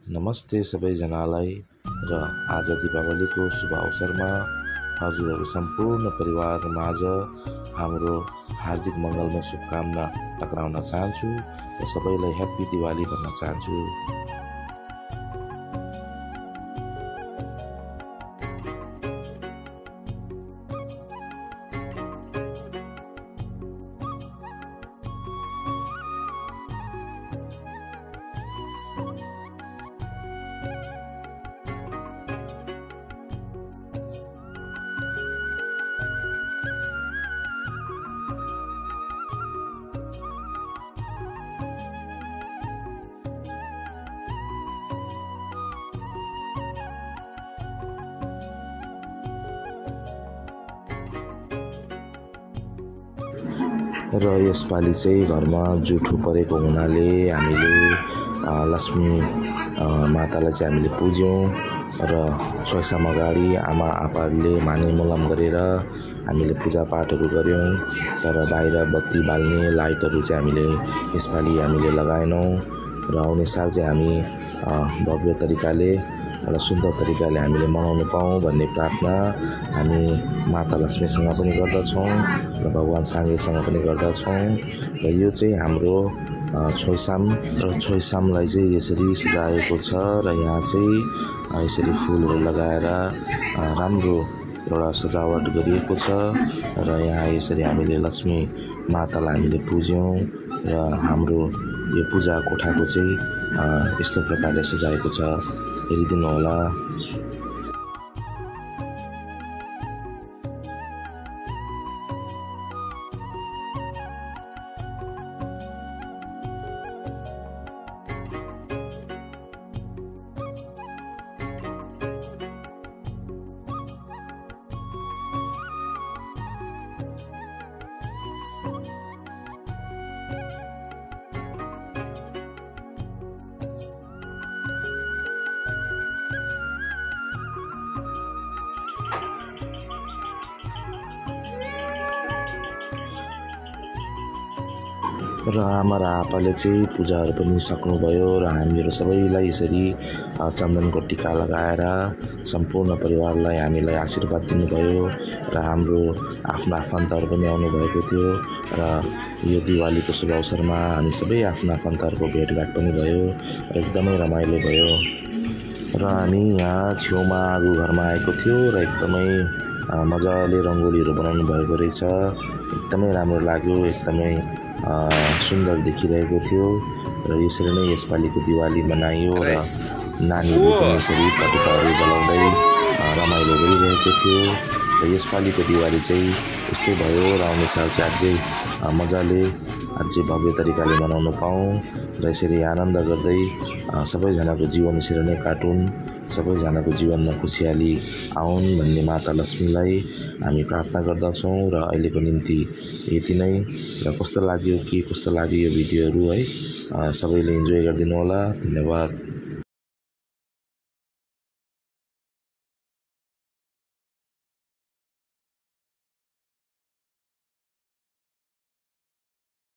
नमस्ते सबैजनालाई र आज दीपावलीको शुभ अवसरमा हजुरहरू सम्पूर्ण परिवार माझ हाम्रो हार्दिक मङ्गलमय शुभकामना टक्राउन चाहन्छु र सबैलाई ह्याप्पी दिवाली भन्न चाहन्छु। र यसपालि चाहिँ घरमा जुठो परेको हुनाले हामीले लक्ष्मी मातालाई चाहिँ हामीले पुज्यौँ र छैसाम अगाडि आमा आपाहरूले माने मुलाम गरेर हामीले पूजापाठहरू गऱ्यौँ। तर बाहिर बत्ती बाल्ने लाइटहरू चाहिँ हामीले लगाएनौँ र आउने साल चाहिँ हामी भव्य तरिकाले एउटा सुन्दर तरिकाले हामीले मनाउन पाऊँ भन्ने प्रार्थना हामी माता लक्ष्मीसँग पनि गर्दछौँ र भगवान साङ्गेसँग पनि गर्दछौँ। र यो चाहिँ हाम्रो छोइसामलाई चाहिँ यसरी सजाएको छ र यहाँ चाहिँ यसरी फुलहरू लगाएर राम्रो एउटा सजावट गरिएको छ र यहाँ यसरी हामीले लक्ष्मी मातालाई हामीले पुज्यौँ र हाम्रो यो पूजा कोठाको चाहिँ यस्तो प्रकारले सजाएको छ, हेरिदिनु होला। र आमा र आपाले चाहिँ पूजाहरू पनि सक्नुभयो र हामीहरू सबैलाई यसरी चन्दनको टिका लगाएर सम्पूर्ण परिवारलाई हामीलाई आशीर्वाद दिनुभयो र हाम्रो आफ्ना आफन्तहरू पनि आउनुभएको थियो र यो दिवालीको शुभ अवसरमा हामी सबै आफ्ना आफन्तहरूको भेटघाट पनि भयो र एकदमै रमाइलो भयो। र हामी यहाँ छेउमा आगो घरमा आएको थियो र एकदमै मजाले रङ्गोलीहरू बनाउनु भएको रहेछ, एकदमै राम्रो लाग्यो, एकदमै सुन्दर देखिरहेको थियो र यसरी नै यसपालिको दिवाली मनाइयो र नानीहरूले पनि यसरी पटेकाहरू जलाउँदै रमाइलो गरिरहेको थियो र यसपालिको दिवाली चाहिँ यस्तै भयो र आउने साल चाहिँ अझै भव्य तरिकाले मनाउन पाऊँ र यसरी आनन्द गर्दै सबैजनाको जीवन यसरी नै काटुन्, सबैजनाको जीवनमा खुसियाली आउन् भन्ने माता लक्ष्मीलाई हामी प्रार्थना गर्दछौँ र अहिलेको निम्ति यति नै। र कस्तो लाग्यो यो भिडियोहरू है, सबैले इन्जोय गरिदिनु होला। धन्यवाद।